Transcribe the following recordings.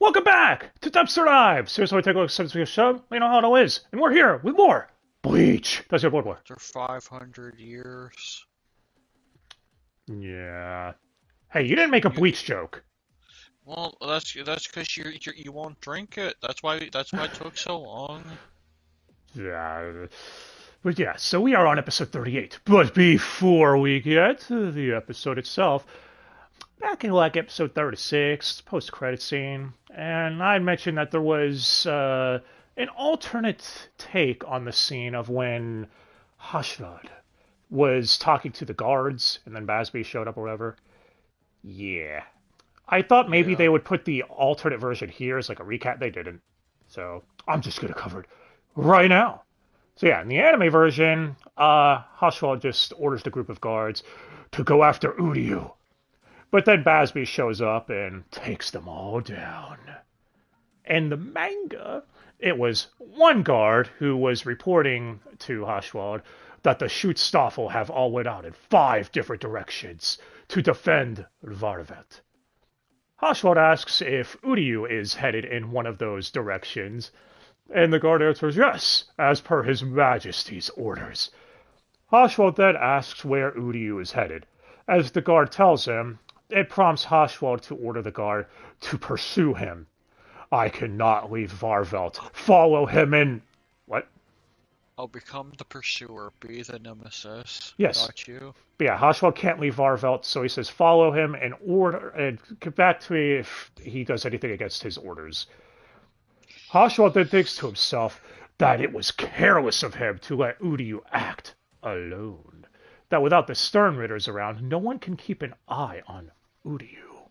Welcome back to Dubster Live! Seriously, we take a look at the show. You know how it all is. And we're here with more Bleach. That's your board war. After 500 years. Yeah. Hey, you didn't make a Bleach joke. Well, that's because you won't drink it. That's why it took so long. Yeah. But yeah, so we are on episode 38. But before we get to the episode itself, back in like episode 36, post-credit scene, and I mentioned that there was an alternate take on the scene of when Haschwalth was talking to the guards, and then Bazz B showed up or whatever. Yeah. I thought maybe they would put the alternate version here as like a recap. They didn't. So I'm just going to cover it right now. So yeah, in the anime version, Haschwalth just orders the group of guards to go after Uryu. But then Bazz B shows up and takes them all down. In the manga, it was one guard who was reporting to Haschwalth that the Schutzstaffel have all went out in 5 different directions to defend Varvet. Haschwalth asks if Uryu is headed in one of those directions, and the guard answers yes, as per his majesty's orders. Haschwalth then asks where Uryu is headed. As the guard tells him, it prompts Haschwalth to order the guard to pursue him. I cannot leave Varvelt. Follow him in... What? I'll become the pursuer, be the nemesis. Yes. Got you. But yeah, Haschwalth can't leave Varvelt, so he says follow him and order and get back to me if he does anything against his orders. Haschwalth then thinks to himself that it was careless of him to let Uryu act alone. That without the Sternritters around, no one can keep an eye on Uryu.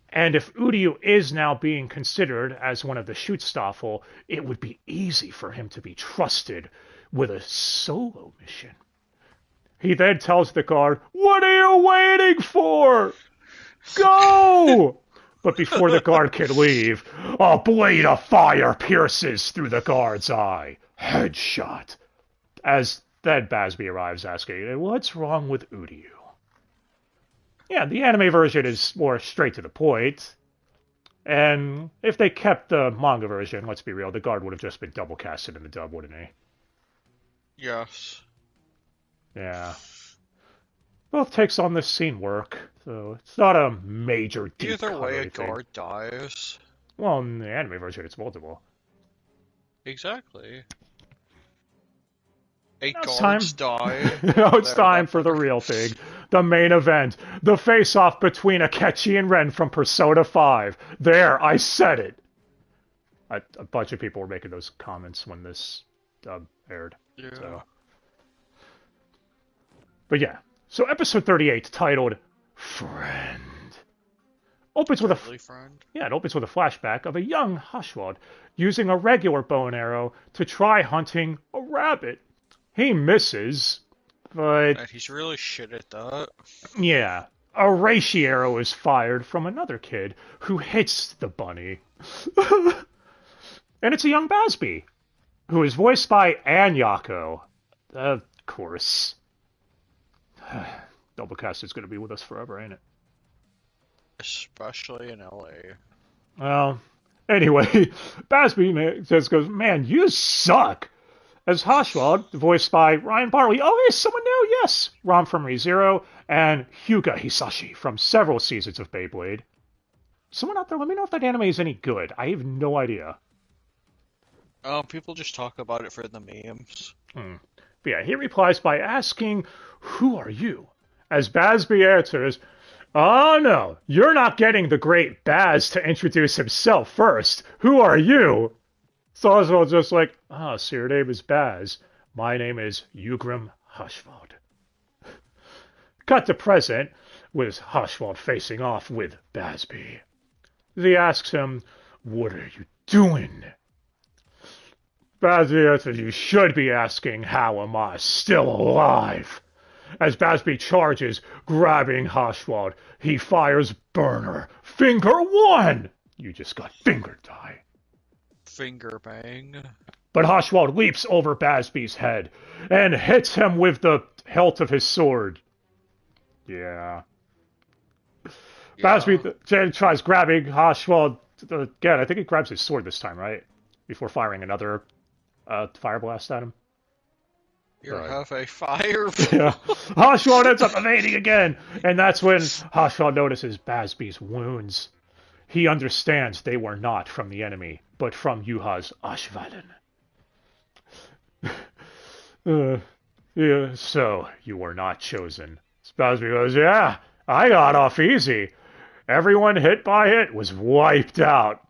And if Uryu is now being considered as one of the Schutzstaffel, it would be easy for him to be trusted with a solo mission. He then tells the guard, "What are you waiting for? Go!" But before the guard can leave, a blade of fire pierces through the guard's eye. Headshot. As then Bazz B arrives asking, what's wrong with Uryu? Yeah, the anime version is more straight to the point. And if they kept the manga version, let's be real, the guard would have just been double casted in the dub, wouldn't he? Yes. Yeah. Both takes on this scene work, so it's not a major deep Either cut way, or a anything. guard dies. Well, in the anime version, it's multiple. Exactly. 8 Now it's guards die. Now it's time for the real thing. The main event. The face-off between Akechi and Ren from Persona 5. There, I said it. A bunch of people were making those comments when this dub aired. Yeah. So. But yeah. So episode 38, titled Friend, opens with friend. it opens with a flashback of a young Haschwalth using a regular bow and arrow to try hunting a rabbit. He misses, but... And he's really shit at that. Yeah. A reishi arrow is fired from another kid who hits the bunny. And it's a young Bazz B, who is voiced by Anyako. Of course. Doublecast is going to be with us forever, ain't it? Especially in LA. Well, anyway, Bazz B just goes, man, you suck. As Haschwalth, voiced by Ryan Bartley. Oh, hey, someone new, yes. Rom from ReZero, and Hyuga Hisashi from several seasons of Beyblade. Someone out there, let me know if that anime is any good. I have no idea. People just talk about it for the memes. But yeah, he replies by asking, who are you? As Bazz B answers, oh no, you're not getting the great Bazz to introduce himself first. Who are you? So Haschwalth's just like, so your name is Bazz. My name is Ugram Haschwalth. Cut to present, with Haschwalth facing off with Bazz B. He asks him, what are you doing? Bazz B answers, you should be asking, how am I still alive? As Bazz B charges, grabbing Haschwalth, he fires Burner. Finger 1! You just got fingered, die. Finger bang. But Haschwalth leaps over Bazz B's head and hits him with the hilt of his sword. Yeah. Bazz B tries grabbing Haschwalth again, I think he grabs his sword this time, right? Before firing another fire blast at him. You have a fire. Yeah. Haschwalth ends up evading again, and that's when Haschwalth notices Bazz B's wounds. He understands they were not from the enemy, but from Yuha's Ashvalan. Yeah, so you were not chosen. Bazz B goes, yeah, I got off easy. Everyone hit by it was wiped out.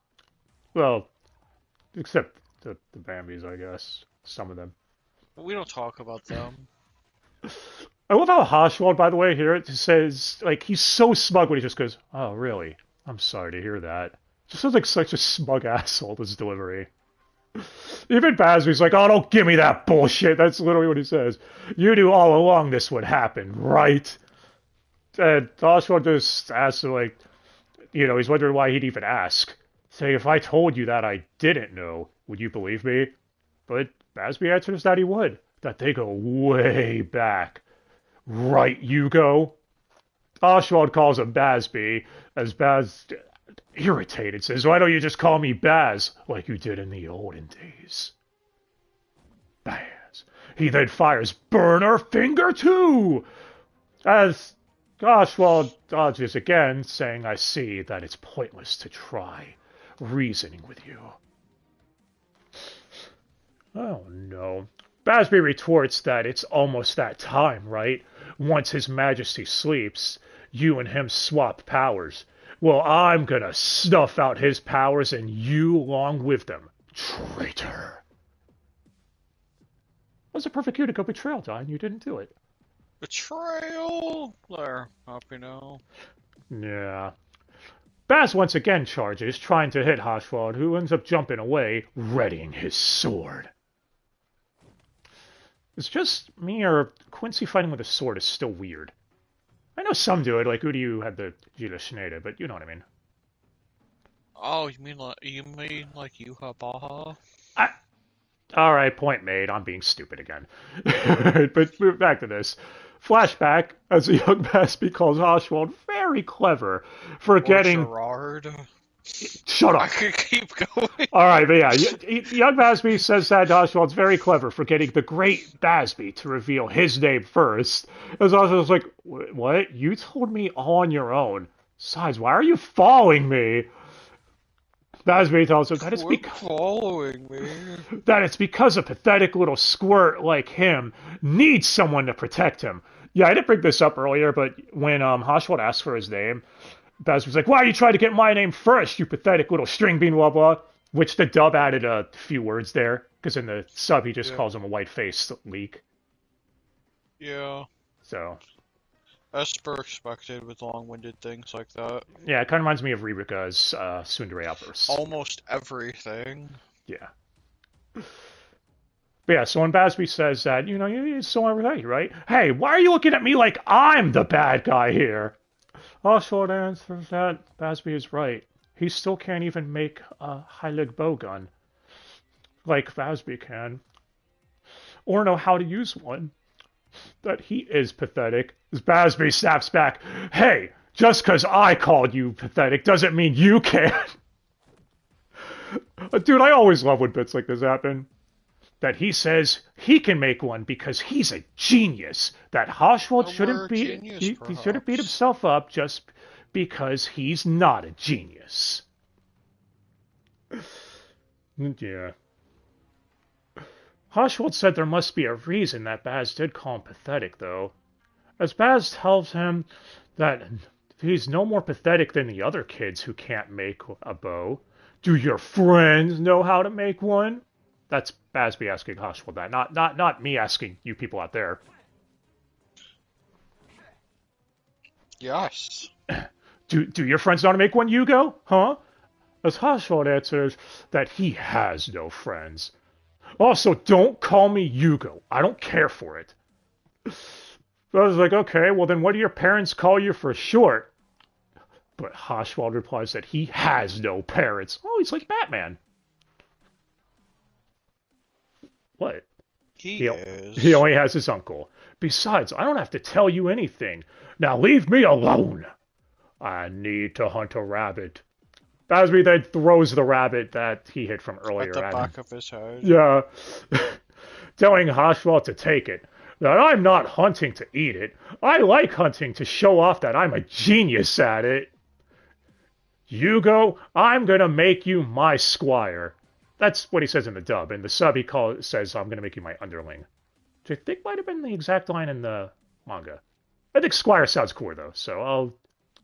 Well, except the Bambis, I guess. Some of them. We don't talk about them. I love how Haschwalth, by the way, here it says, like, he's so smug when he just goes, oh, really? I'm sorry to hear that. Just sounds like such a smug asshole, this delivery. Even Bazby's like, oh, don't give me that bullshit. That's literally what he says. You knew all along this would happen, right? And Haschwalth just asks him, like, he's wondering why he'd even ask. Say, if I told you that I didn't know, would you believe me? But Bazz B answers that he would. That they go way back. Right, Yugo? Haschwalth calls him Bazz B, as Bazz, irritated, says, why don't you just call me Bazz, like you did in the olden days? Bazz. He then fires Burner Finger 2! As Haschwalth dodges again, saying, I see that it's pointless to try reasoning with you. Oh no. Bazz B retorts that it's almost that time, right? Once His Majesty sleeps, you and him swap powers. Well, I'm gonna snuff out his powers and you along with them. Traitor. That was a perfect cue to go betrayal, Don. You didn't do it. Betrayal? There, happy now. Yeah. Bazz once again charges, trying to hit Haschwalth, who ends up jumping away, readying his sword. It's just me, or Quincy fighting with a sword is still weird. I know some do it, like Uryu had the Gila Shineda, but you know what I mean. Oh, you mean like Yuha Baha? Alright, point made. I'm being stupid again. But move back to this. Flashback, as the young Bazz B calls Haschwalth very clever for getting... Gerard. Shut up. I could keep going. Alright, but yeah, young Bazz B says that Haschwalth's very clever for getting the great Bazz B to reveal his name first. As Haschwalth's like, what? You told me all on your own. Besides, why are you following me? Bazz B tells him that it's because a pathetic little squirt like him needs someone to protect him. Yeah, I didn't bring this up earlier, but when Haschwalth asked for his name, Bazz was like, why you try to get my name first, you pathetic little string bean blah blah, which the dub added a few words there, because in the sub he just calls him a white-faced leak. Yeah. So. As per expected with long-winded things like that. Yeah, it kind of reminds me of Ririka's Tsundere outbursts. Almost everything. Yeah. But yeah, so when Bazz B says that, you still want to right? Hey, why are you looking at me like I'm the bad guy here? Haschwalth answers that Bazz B is right. He still can't even make a high-leg bow gun like Bazz B can. Or know how to use one. That he is pathetic. As Bazz B snaps back, hey, just because I called you pathetic doesn't mean you can. Dude, I always love when bits like this happen. That he says he can make one because he's a genius. That Haschwalth shouldn't beat himself up just because he's not a genius. Yeah. Haschwalth said there must be a reason that Bazz did call him pathetic, though. As Bazz tells him that he's no more pathetic than the other kids who can't make a bow. Do your friends know how to make one? That's Bazz B asking Haschwalth that, not me asking you people out there. Yes. Do your friends know how to make one, Yugo? Huh? As Haschwalth answers that he has no friends. Also, don't call me Yugo. I don't care for it. I was like, okay, well then what do your parents call you for short? But Haschwalth replies that he has no parents. Oh, he's like Batman. What? He only has his uncle. Besides, I don't have to tell you anything. Now leave me alone. I need to hunt a rabbit. Bazz B then throws the rabbit that he hit from At earlier the at him. back of his head. Yeah. Telling Haschwalth to take it. That I'm not hunting to eat it. I like hunting to show off that I'm a genius at it. Hugo, I'm gonna make you my squire. That's what he says in the dub. In the sub, says, I'm gonna make you my underling. Which I think might have been the exact line in the manga. I think squire sounds cooler, though, so I'll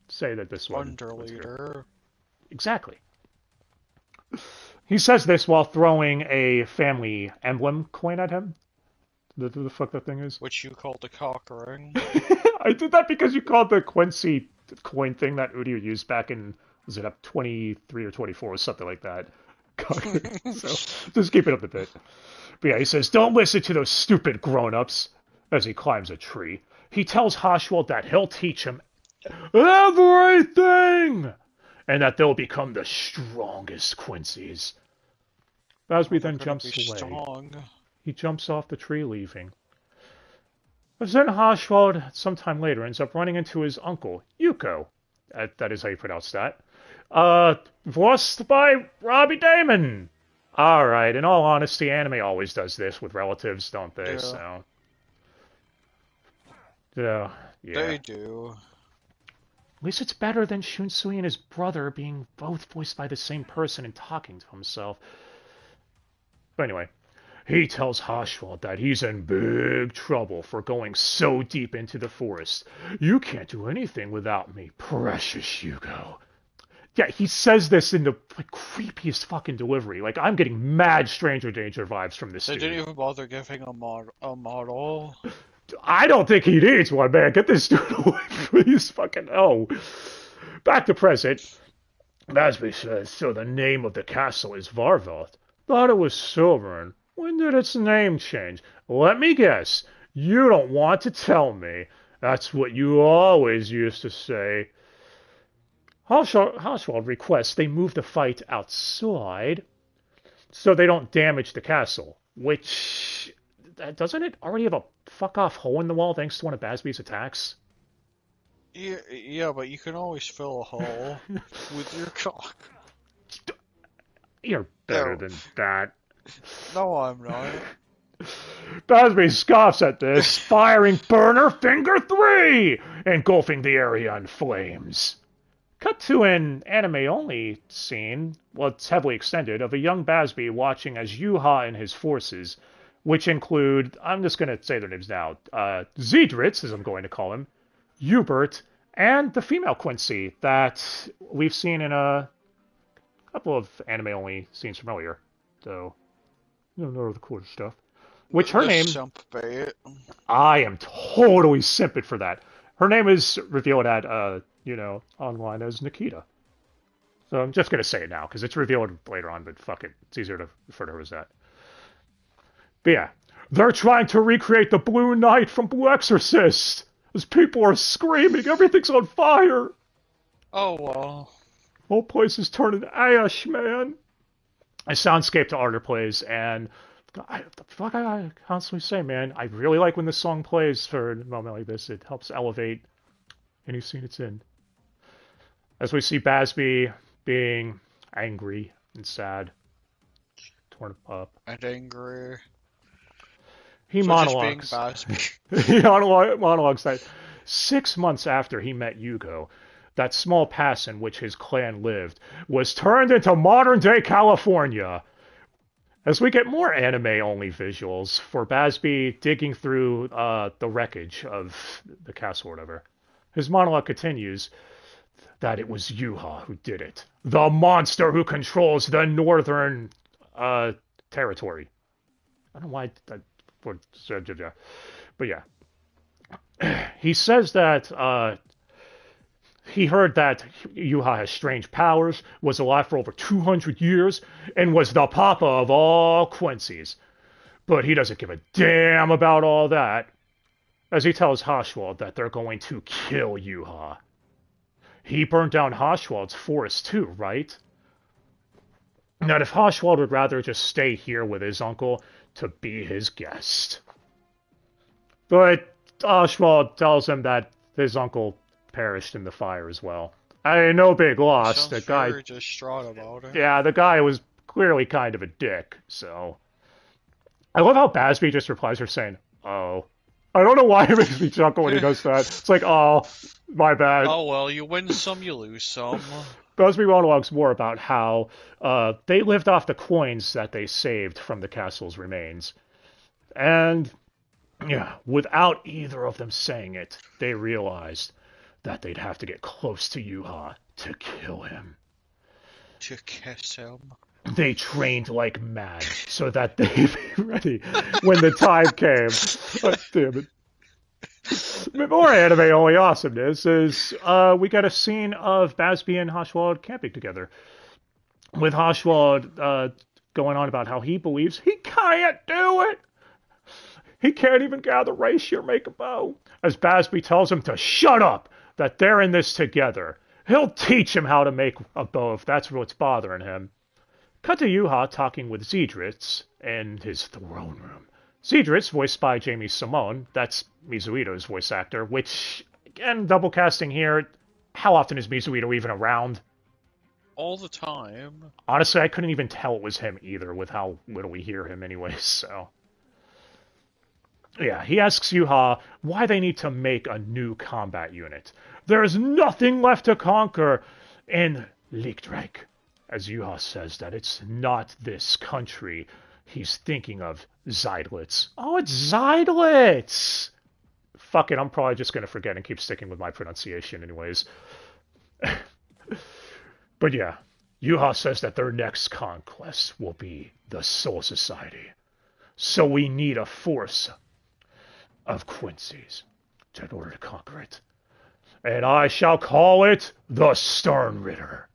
say that this one... Underleader. Exactly. He says this while throwing a family emblem coin at him. The fuck that thing is? Which you called the cock ring. I did that because you called the Quincy coin thing that Udio used back in, was it up 23 or 24 or something like that. So just keep it up a bit. But yeah, he says, don't listen to those stupid grown-ups as he climbs a tree. He tells Haschwalth that he'll teach him everything and that they'll become the strongest Quincy's. Bazz B then jumps away. Strong. He jumps off the tree, leaving. But then Haschwalth, sometime later, ends up running into his uncle, Yuko. That is how you pronounce that. Voiced by Robbie Damon. Alright, in all honesty, anime always does this with relatives, don't they? Yeah. So. Yeah. They do. At least it's better than Shunsui and his brother being both voiced by the same person and talking to himself. But anyway, he tells Haschwalth that he's in big trouble for going so deep into the forest. You can't do anything without me, precious Hugo. Yeah, he says this in the creepiest fucking delivery. Like, I'm getting mad Stranger Danger vibes from this dude. They didn't even bother giving a model. I don't think he needs one, man. Get this dude away, please. Fucking oh. Back to present. Bazz B says, so the name of the castle is Varvoth. Thought it was Silvern. When did its name change? Let me guess. You don't want to tell me. That's what you always used to say. Haschwalth requests they move the fight outside so they don't damage the castle, which... doesn't it already have a fuck-off hole in the wall thanks to one of Bazz B's attacks? Yeah, but you can always fill a hole with your cock. You're better than that. No, I'm not. Bazz B scoffs at this, firing Burner Finger 3, engulfing the area in flames. Cut to an anime-only scene, well, it's heavily extended, of a young Bazz B watching as Yuha and his forces, which include, I'm just going to say their names now, Zedritz, as I'm going to call him, Hubert, and the female Quincy that we've seen in a couple of anime-only scenes from earlier. So, you know the cool stuff. Which her name... I am totally simping for that. Her name is revealed at, online as Nikita. So I'm just going to say it now, because it's revealed later on, but fuck it. It's easier to refer to her as that. But yeah, they're trying to recreate the Blue Knight from Blue Exorcist. As people are screaming, everything's on fire. Oh, well. Whole place is turning ash, man. A soundscape to Arter plays, and I constantly say, man, I really like when this song plays for a moment like this. It helps elevate any scene it's in. As we see Bazz B being angry and sad, torn up. And angry. He so monologues. He monologues that 6 months after he met Yugo, that small pass in which his clan lived was turned into modern-day California. As we get more anime-only visuals for Bazz B digging through the wreckage of the castle or whatever, his monologue continues that it was Yuha who did it. The monster who controls the northern territory. I don't know why that... But yeah. He says that he heard that Yuha has strange powers, was alive for over 200 years, and was the papa of all Quincy's. But he doesn't give a damn about all that, as he tells Haschwalth that they're going to kill Yuha. He burned down Haschwalth's forest too, right? That if Haschwalth would rather just stay here with his uncle to be his guest. But Haschwalth tells him that his uncle perished in the fire as well. I mean, no big He loss. sounds The guy, very distraught about it. yeah, the guy was clearly kind of a dick. So I love how Bazz B just replies her saying, "Oh." I don't know why it makes me chuckle when he does that. It's like, oh, my bad. Oh well, you win some, you lose some. Bazz B monologues more about how they lived off the coins that they saved from the castle's remains. And, yeah, without either of them saying it, they realized that they'd have to get close to Yuha to kill him. To kiss him. They trained like mad so that they'd be ready when the time came. Oh, damn it. More anime-only awesomeness is we got a scene of Bazz B and Haschwalth camping together, with Haschwalth going on about how he believes he can't do it. He can't even gather reishi or make a bow. As Bazz B tells him to shut up, that they're in this together. He'll teach him how to make a bow if that's what's bothering him. Cut to Yuha talking with Zedritz in his throne room. Zedritz, voiced by Jamie Simone, that's Mizuito's voice actor, which, again, double casting here, how often is Mizuito even around? All the time. Honestly, I couldn't even tell it was him either with how little we hear him anyways, so. Yeah, he asks Yuha why they need to make a new combat unit. There's nothing left to conquer in Lichtreich. As Yuha says that it's not this country. He's thinking of Zeidlitz. Oh, it's Zeidlitz! Fuck it, I'm probably just going to forget and keep sticking with my pronunciation anyways. But yeah, Yuha says that their next conquest will be the Soul Society. So we need a force of Quincy's in order to conquer it. And I shall call it the Sternritter.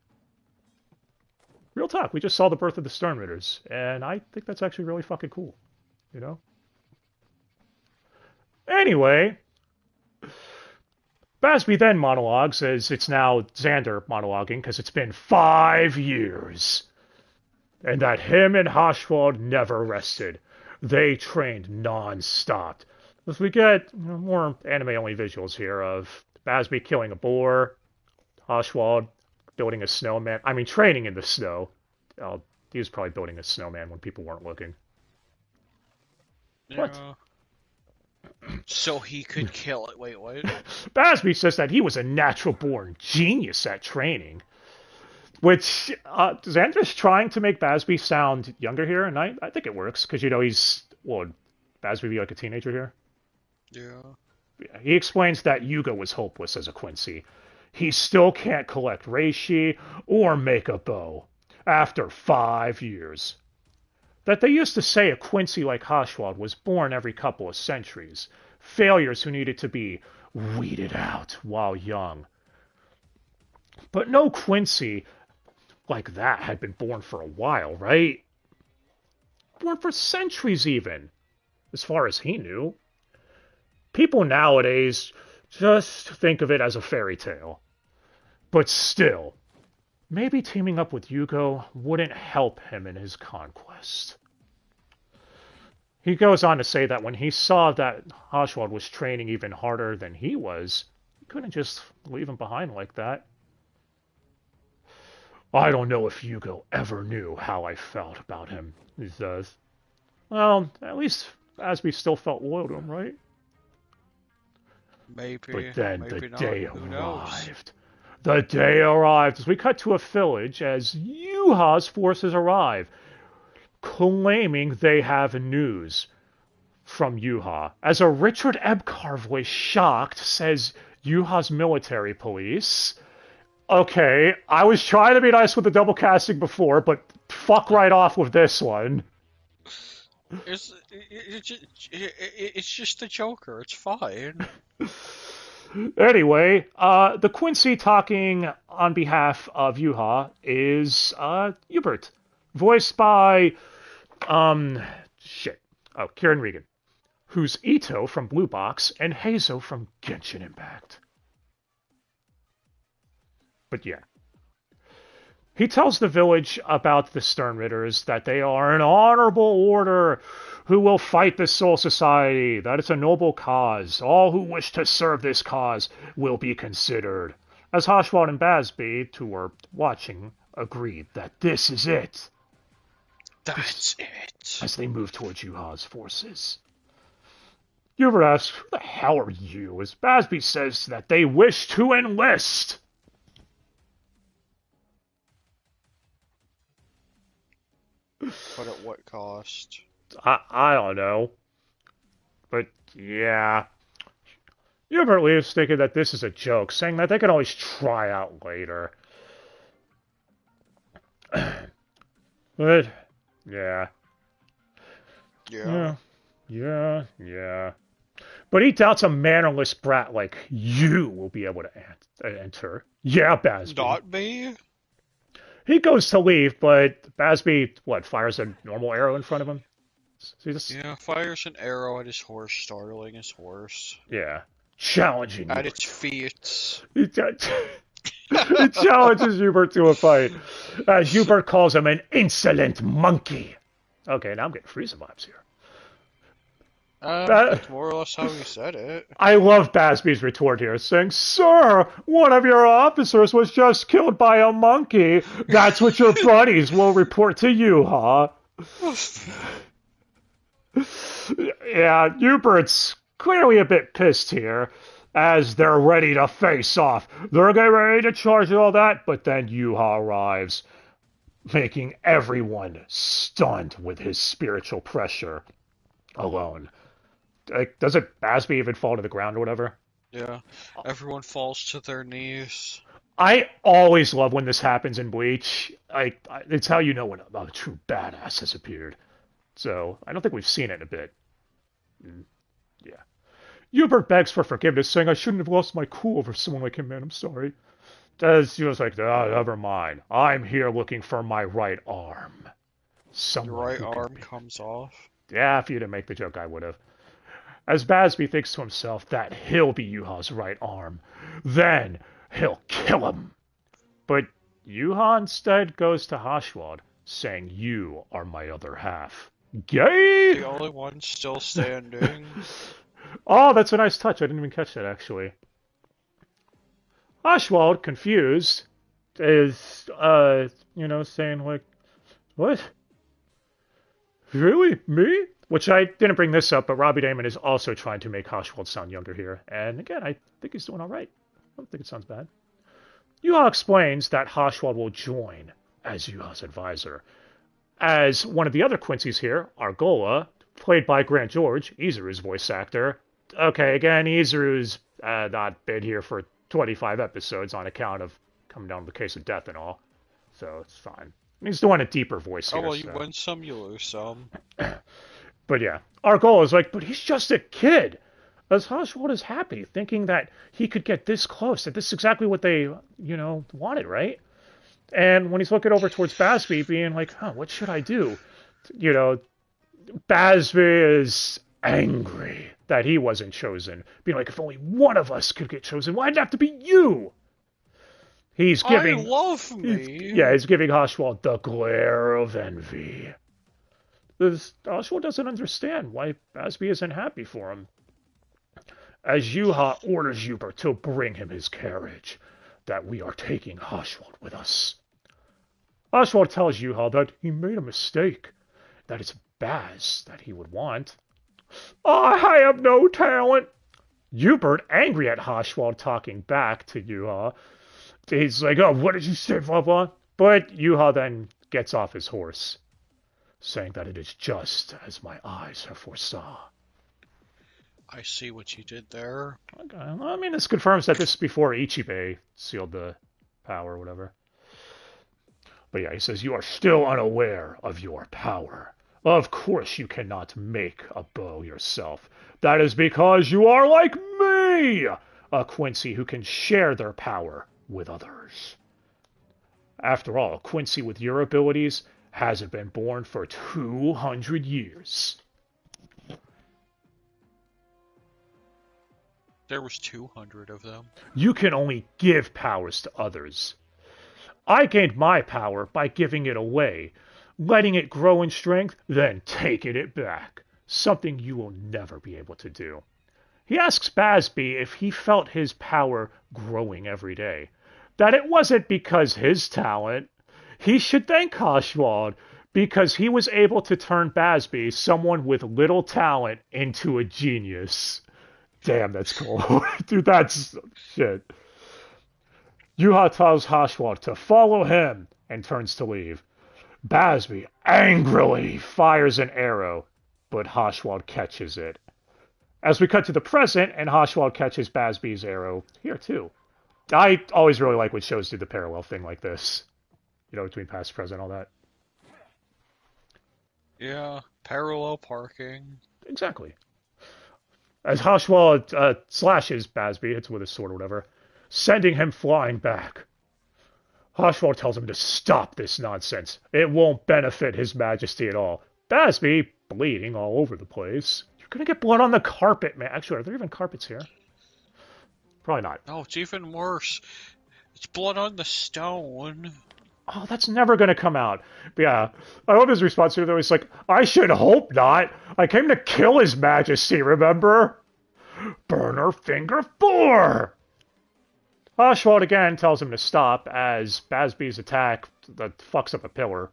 Real talk, we just saw the birth of the Sternritters, and I think that's actually really fucking cool, you know? Anyway, Bazz B then monologues as it's now Xander monologuing because it's been 5 years. And that him and Haschwalth never rested. They trained non-stop. As we get more anime-only visuals here of Bazz B killing a boar, Haschwalth building a snowman. I mean, training in the snow. He was probably building a snowman when people weren't looking. Yeah. What? So he could kill it. Wait, what? Bazz B says that he was a natural-born genius at training. Which, Xander's trying to make Bazz B sound younger here, and I think it works, because, he's, Bazz B be like a teenager here? Yeah. He explains that Yuga was hopeless as a Quincy. He still can't collect reishi or make a bow after 5 years. That they used to say a Quincy like Haschwalth was born every couple of centuries. Failures who needed to be weeded out while young. But no Quincy like that had been born for a while, right? Born for centuries even, as far as he knew. People nowadays just think of it as a fairy tale. But still, maybe teaming up with Yugo wouldn't help him in his conquest. He goes on to say that when he saw that Haschwalth was training even harder than he was, he couldn't just leave him behind like that. I don't know if Yugo ever knew how I felt about him, he says. Well, at least Asby still felt loyal to him, right? Maybe. But then maybe the not. day Who knows? arrived. The day arrived as we cut to a village as Yuha's forces arrive, claiming they have news from Yuha. As a Richard Ebcar voice, shocked, says Yuha's military police. Okay, I was trying to be nice with the double casting before, but fuck right off with this one. It's just the Joker. It's fine. Anyway, the Quincy talking on behalf of Yuha is Hubert, voiced by Kieran Regan, who's Ito from Blue Box and Heizo from Genshin Impact. But yeah. He tells the village about the Sternritters, that they are an honorable order who will fight the Soul Society, that it's a noble cause. All who wish to serve this cause will be considered. as Haschwalth and Bazz B, who were watching, agreed that this is it. That's it. As they move towards Yuha's forces. Hubert asks, "Who the hell are you?" as Bazz B says that they wish to enlist. But at what cost? I don't know. But yeah. Hubert leaves thinking that this is a joke, saying that they can always try out later. But, yeah. Yeah. But he doubts a mannerless brat like you will be able to enter. Yeah, Bazz B. Not me? He goes to leave, but Bazz B, fires a normal arrow in front of him? Yeah, fires an arrow at his horse, startling his horse. Yeah. Challenging at its feet. He challenges Hubert to a fight. Hubert calls him an insolent monkey. Okay, now I'm getting Frieza vibes here. That's more or less how he said it. I love Bazz B's retort here, saying, "Sir, one of your officers was just killed by a monkey. That's what your buddies will report to you, huh?" Yeah, Hubert's clearly a bit pissed here, as they're ready to face off. They're getting ready to charge and all that, but then Yuha arrives, making everyone stunned with his spiritual pressure alone. Doesn't Bazz B even fall to the ground or whatever? Yeah, everyone falls to their knees. I always love when this happens in Bleach. It's how you know when a true badass has appeared. So, I don't think we've seen it in a bit. Yeah. Hubert begs for forgiveness, saying, "I shouldn't have lost my cool over someone like him, man. I'm sorry." He was like, "Never mind. I'm here looking for my right arm." Your right arm comes off? Yeah, if you didn't make the joke, I would have. As Bazz B thinks to himself that he'll be Yuha's right arm. Then he'll kill him. But Yuha instead goes to Haschwalth, saying, "You are my other half." Gay! The only one still standing. Oh, that's a nice touch. I didn't even catch that, actually. Haschwalth, confused, is, saying, like, "What? Really? Me?" Which I didn't bring this up, but Robbie Damon is also trying to make Haschwalth sound younger here. And again, I think he's doing all right. I don't think it sounds bad. Yuha explains that Haschwalth will join as Yuha's advisor. As one of the other Quincy's here, Argola, played by Grant George, Izuru's voice actor. Okay, again, Izuru's not been here for 25 episodes on account of coming down with the case of death and all. So it's fine. He's doing a deeper voice here. Oh, well, you win some, you lose some. But yeah, Argola is like, "But he's just a kid." As Haschwalth is happy, thinking that he could get this close, that this is exactly what they, wanted, right? And when he's looking over towards Bazz B, being like, "What should I do?" Bazz B is angry that he wasn't chosen. Being like, "If only one of us could get chosen, why'd it have to be you?" He's giving... I love me! He's giving Haschwalth the glare of envy. Haschwalth doesn't understand why Bazz B isn't happy for him. As Yuha orders Hubert to bring him his carriage, that we are taking Haschwalth with us. Haschwalth tells Yuha that he made a mistake, that it's Bazz that he would want. "I have no talent." Hubert, angry at Haschwalth talking back to Yuha, he's like, "Oh, what did you say, blah, blah?" But Yuha then gets off his horse, saying that it is just as my eyes have foresaw. I see what you did there. Okay. I mean, this confirms that this is before Ichibei sealed the power or whatever. But yeah, he says, "You are still unaware of your power. Of course you cannot make a bow yourself. That is because you are like me, a Quincy who can share their power with others. After all, a Quincy with your abilities hasn't been born for 200 years. There was 200 of them. You can only give powers to others. I gained my power by giving it away, letting it grow in strength, then taking it back. Something you will never be able to do." He asks Bazz B if he felt his power growing every day. that it wasn't because his talent. He should thank Haschwalth because he was able to turn Bazz B, someone with little talent, into a genius. Damn, that's cool. Dude, that's shit. Yuha tells Haschwalth to follow him and turns to leave. Bazz B angrily fires an arrow, but Haschwalth catches it. As we cut to the present, and Haschwalth catches Bazz B's arrow here too. I always really like when shows do the parallel thing like this. You know, between past, present, all that. Yeah, parallel parking. Exactly. As Haschwalth slashes Bazz B, hits with his sword or whatever, sending him flying back. Haschwalth tells him to stop this nonsense. It won't benefit His Majesty at all. Bazz B, bleeding all over the place. You're gonna get blood on the carpet, man. Actually, are there even carpets here? Probably not. No, it's even worse. It's blood on the stone. Oh, that's never gonna come out. But yeah, I love his response to it, though. He's like, I should hope not. I came to kill His Majesty, remember? Burner Finger 4! Haschwalth again tells him to stop as Bazz B's attack that fucks up a pillar.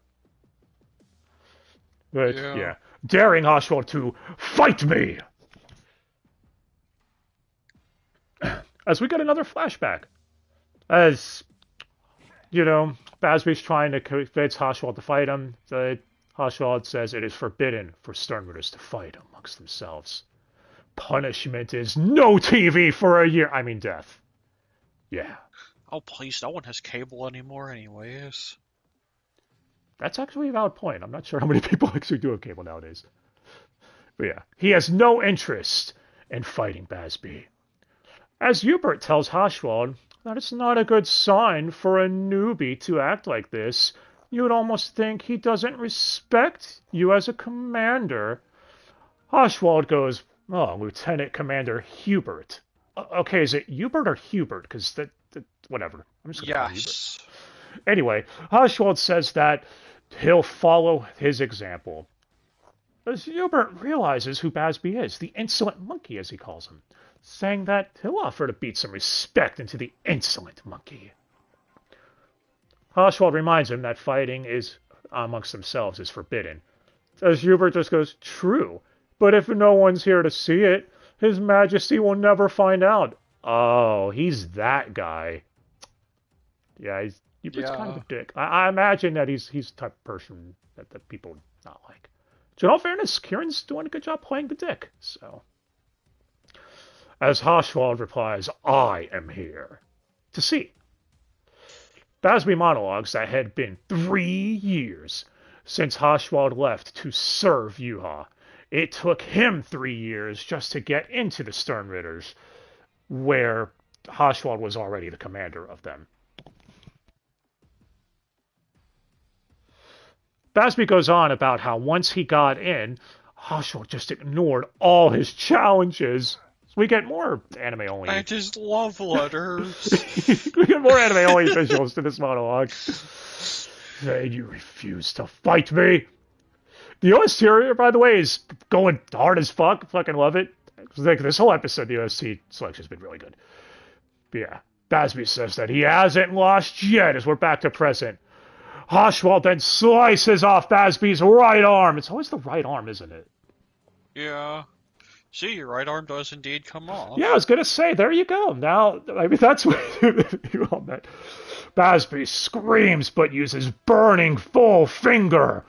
But yeah, daring Haschwalth to fight me! As we get another flashback. As, you know, Bazz B's trying to convince Haschwalth to fight him. Haschwalth says it is forbidden for Sternritters to fight amongst themselves. Punishment is no TV for a year. I mean death. Yeah. Oh, please, no one has cable anymore anyways. That's actually a valid point. I'm not sure how many people actually do have cable nowadays. But yeah, he has no interest in fighting Bazz B. As Hubert tells Haschwalth that it's not a good sign for a newbie to act like this. You would almost think he doesn't respect you as a commander. Haschwalth goes, oh, Lieutenant Commander Hubert. Okay, is it Hubert or Hubert? Because whatever. I'm just going to call Hubert. Anyway, Haschwalth says that he'll follow his example. As Hubert realizes who Bazz B is, the insolent monkey, as he calls him, saying that he'll offer to beat some respect into the insolent monkey. Haschwalth reminds him that fighting is amongst themselves is forbidden. As Hubert just goes, true, but if no one's here to see it, His Majesty will never find out. Oh, he's that guy. Yeah, Hubert's kind of a dick. I imagine that he's the type of person that people not like. So in all fairness, Kieran's doing a good job playing the dick. So, as Haschwalth replies, I am here to see. Bazz B monologues that had been 3 years since Haschwalth left to serve Yuha. It took him 3 years just to get into the Sternritters, where Haschwalth was already the commander of them. Bazz B goes on about how once he got in, Haschwalth just ignored all his challenges. So we get more anime-only. I just love letters. We get more anime-only visuals to this monologue. And you refuse to fight me. The OST here, by the way, is going hard as fuck. Fucking love it. Like this whole episode, the OST selection has been really good. But yeah, Bazz B says that he hasn't lost yet as we're back to present. Haschwalth then slices off Bazz B's right arm. It's always the right arm, isn't it? Yeah. See, your right arm does indeed come off. Yeah, I was going to say, there you go. Now, I mean, that's what you all meant. Bazz B screams but uses burning full finger.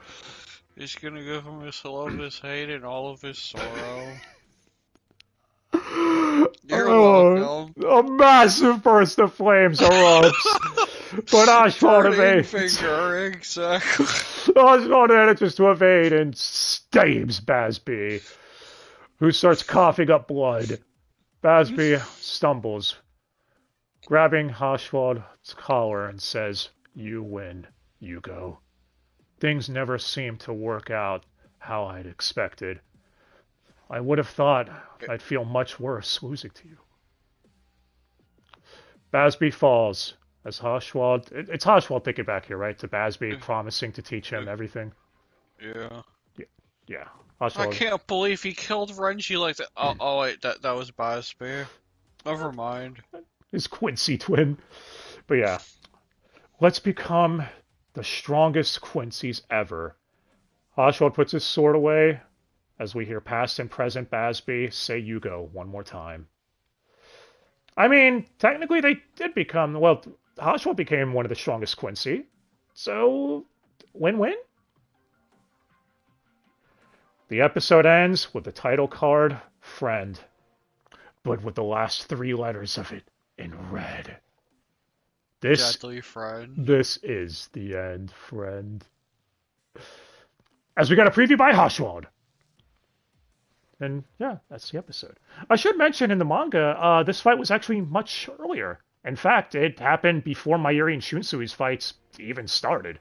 He's gonna give him his love, his hate, and all of his sorrow. You're welcome. A massive burst of flames erupts. But Haschwalth evades. Finger, exactly. Haschwalth manages to evade and stabs Bazz B, who starts coughing up blood. Bazz B stumbles, grabbing Haschwalth's collar and says, you win, Yugo. Things never seem to work out how I'd expected. I would have thought I'd feel much worse losing to you. Bazz B falls as Haschwalth... It's Haschwalth thinking back here, right? To Bazz B promising to teach him everything. Yeah. Yeah. I can't believe he killed Renji like that. Oh wait, that was Bazz B. Never mind. His Quincy twin. But yeah, let's become the strongest Quincy's ever. Haschwalth puts his sword away as we hear past and present Bazz B say "you go" one more time. I mean, technically they did become, well, Haschwalth became one of the strongest Quincy. So, win-win? The episode ends with the title card, Friend, but with the last 3 letters of it in red. Deadly friend. This is the end, friend. As we got a preview by Haschwalth. And yeah, that's the episode. I should mention in the manga, this fight was actually much earlier. In fact, it happened before Mayuri and Shunsui's fights even started.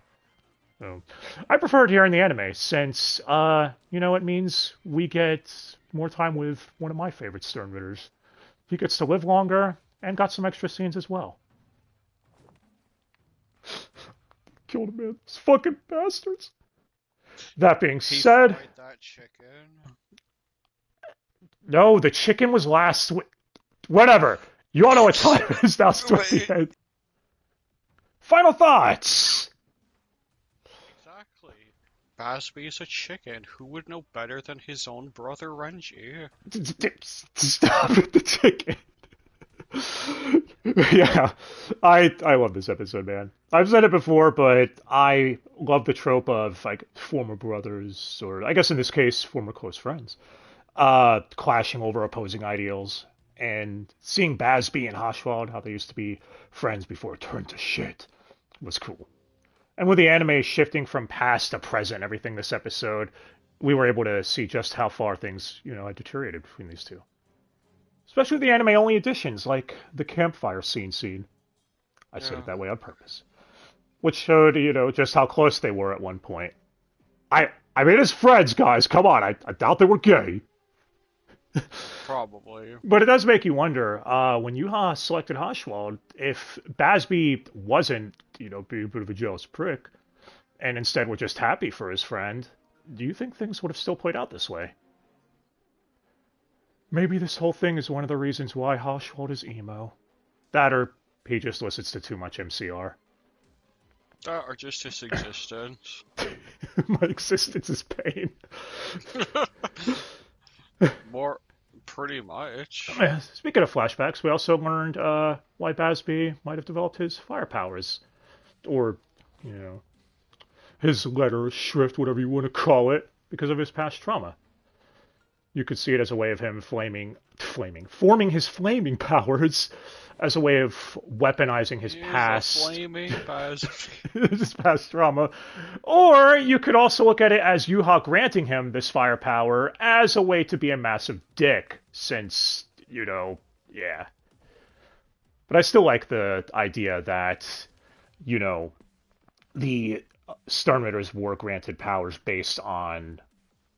So, I prefer it here in the anime, since, it means we get more time with one of my favorite Sternritters. He gets to live longer, and got some extra scenes as well. Killed him, man. These fucking bastards. That being said... That chicken. No, the chicken was last... Whatever. You all know what time it is now. It's towards the end. Final thoughts! Exactly. Bazz B is a chicken. Who would know better than his own brother Renji? Stop with the chicken. Yeah, I love this episode, man. I've said it before, but I love the trope of, like, former brothers, or I guess in this case, former close friends, clashing over opposing ideals, and seeing Bazz B and Haschwalth, how they used to be friends before it turned to shit, was cool. And with the anime shifting from past to present, everything this episode, we were able to see just how far things, had deteriorated between these two. Especially the anime-only editions, like the campfire scene. I said it that way on purpose. Which showed, just how close they were at one point. I mean, as friends, guys, come on, I doubt they were gay. Probably. But it does make you wonder, when Yuha selected Haschwalth, if Bazz B wasn't, being a bit of a jealous prick, and instead were just happy for his friend, do you think things would have still played out this way? Maybe this whole thing is one of the reasons why Haschwalth is emo. That, or he just listens to too much MCR. That, or just his existence. My existence is pain. Pretty much. Speaking of flashbacks, we also learned why Bazz B might have developed his fire powers. Or, his letter, shrift, whatever you want to call it, because of his past trauma. You could see it as a way of him forming his flaming powers as a way of weaponizing his past. His past trauma. Or you could also look at it as Yuha granting him this firepower as a way to be a massive dick, since, yeah. But I still like the idea that, the Sternritters were granted powers based on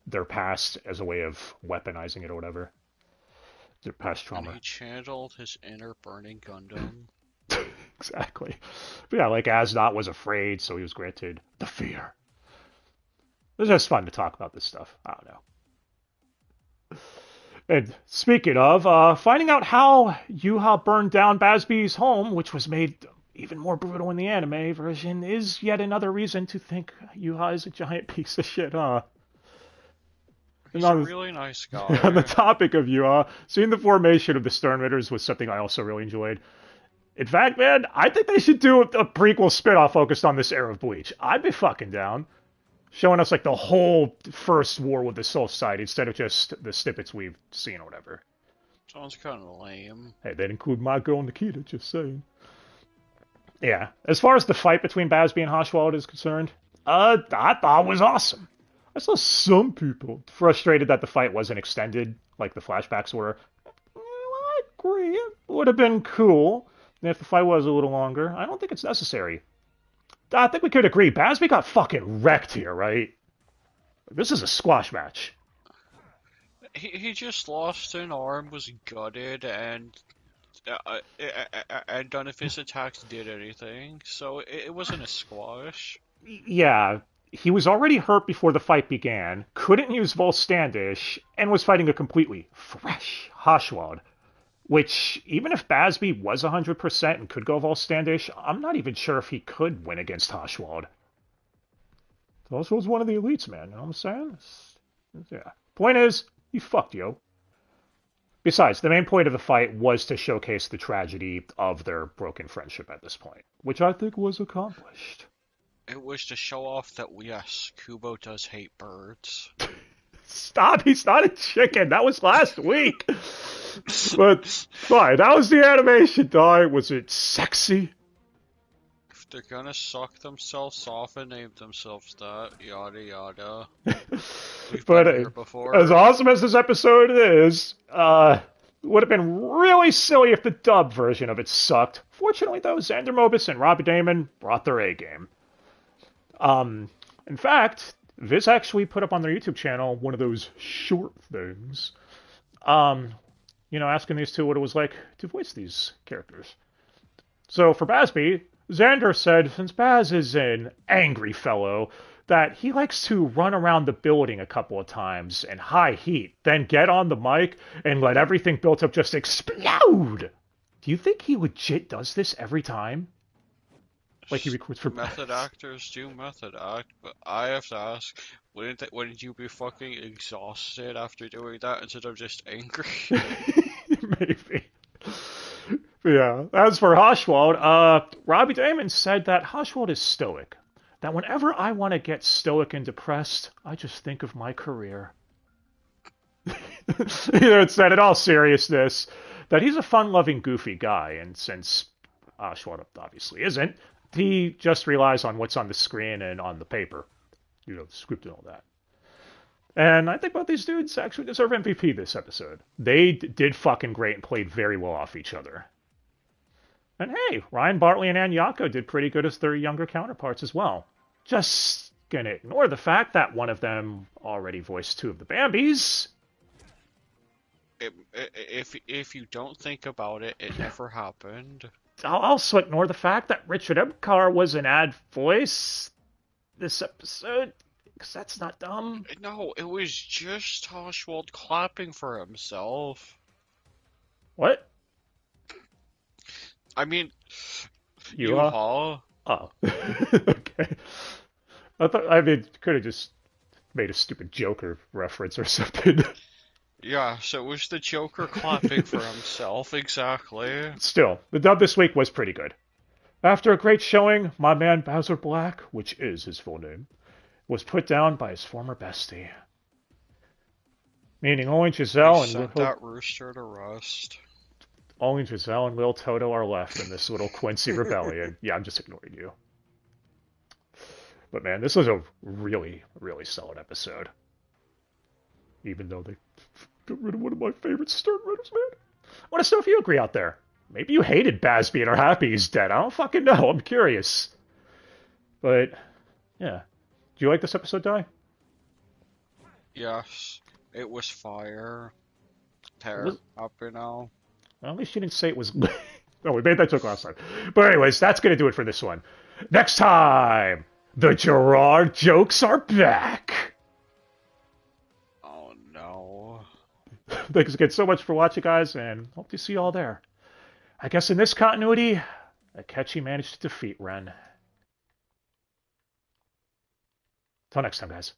their past as a way of weaponizing it or whatever. Their past trauma. And he channeled his inner burning Gundam. Exactly. But yeah, like Asnot was afraid, so he was granted the fear. It was just fun to talk about this stuff. I don't know. And speaking of, finding out how Yuha burned down Bazz B's home, which was made even more brutal in the anime version, is yet another reason to think Yuha is a giant piece of shit, huh? He's a really nice guy. On the topic of Yuha, seeing the formation of the Sternritters was something I also really enjoyed. In fact, man, I think they should do a prequel spin-off focused on this era of Bleach. I'd be fucking down. Showing us, like, the whole first war with the Soul Society instead of just the snippets we've seen or whatever. Sounds kind of lame. Hey, they'd include my girl Nikita, just saying. Yeah, as far as the fight between Bazz B and Haschwalth is concerned, I thought it was awesome. I saw some people frustrated that the fight wasn't extended, like the flashbacks were. Well, I agree. It would have been cool if the fight was a little longer. I don't think it's necessary. I think we could agree. Bazz B got fucking wrecked here, right? This is a squash match. He just lost an arm, was gutted, and none of his attacks did anything, so it wasn't a squash. Yeah. He was already hurt before the fight began, couldn't use Volstandish, and was fighting a completely fresh Haschwalth, Which, even if Bazz B was 100% and could go Volstandish, I'm not even sure if he could win against Haschwalth. Haschwaldt's one of the elites, man. You know what I'm saying? Yeah. Point is, he fucked, yo. Besides, the main point of the fight was to showcase the tragedy of their broken friendship at this point, which I think was accomplished. It was to show off that, yes, Kubo does hate birds. Stop, he's not a chicken. That was last week. But, fine, that was the animation, dog. Was it sexy? If they're gonna suck themselves off and name themselves that, yada yada. We've But been here before. as awesome as this episode is, it would have been really silly if the dub version of it sucked. Fortunately, though, Xander Mobus and Robbie Damon brought their A game. In fact, Viz actually put up on their YouTube channel one of those short things, asking these two what it was like to voice these characters. So for Bazz B, Xander said, since Bazz is an angry fellow, that he likes to run around the building a couple of times in high heat, then get on the mic and let everything built up just explode. Do you think he legit does this every time? Like he records for Method actors do method act, but I have to ask, wouldn't you be fucking exhausted after doing that instead of just angry? Maybe. Yeah. As for Haschwalth, Robbie Damon said that Haschwalth is stoic. That whenever I want to get stoic and depressed, I just think of my career. It said in all seriousness that he's a fun-loving, goofy guy, and since Haschwalth obviously isn't, he just relies on what's on the screen and on the paper. The script and all that. And I think both these dudes actually deserve MVP this episode. They did fucking great and played very well off each other. And hey, Ryan Bartley and Ann Yako did pretty good as their younger counterparts as well. Just gonna ignore the fact that one of them already voiced two of the Bambis. If you don't think about it, it never happened. I'll also ignore the fact that Richard Ebkar was an ad voice this episode, because that's not dumb. No, it was just Haschwalth clapping for himself. What? I mean, U-Haul? Oh. Okay. Could have just made a stupid Joker reference or something. Yeah, so it was the Joker clapping for himself, exactly. Still, the dub this week was pretty good. After a great showing, my man Bowser Black, which is his full name, was put down by his former bestie. Meaning only Giselle and sent that rooster to rest. Only Giselle and Lil Toto are left in this little Quincy rebellion. Yeah, I'm just ignoring you. But man, this was a really, really solid episode. Even though they got rid of one of my favorite stern writers, man. I want to know if you agree out there. Maybe you hated Bazz B and are happy he's dead. I don't fucking know. I'm curious. But, yeah. Do you like this episode, Di? Yes. It was fire. Up and all. Well, at least you didn't say it was... No, we made that joke last time. But anyways, that's going to do it for this one. Next time, the Gerard jokes are back. Oh, no. Thanks again so much for watching, guys, and hope to see you all there. I guess in this continuity, Akechi managed to defeat Ren. Till next time, guys.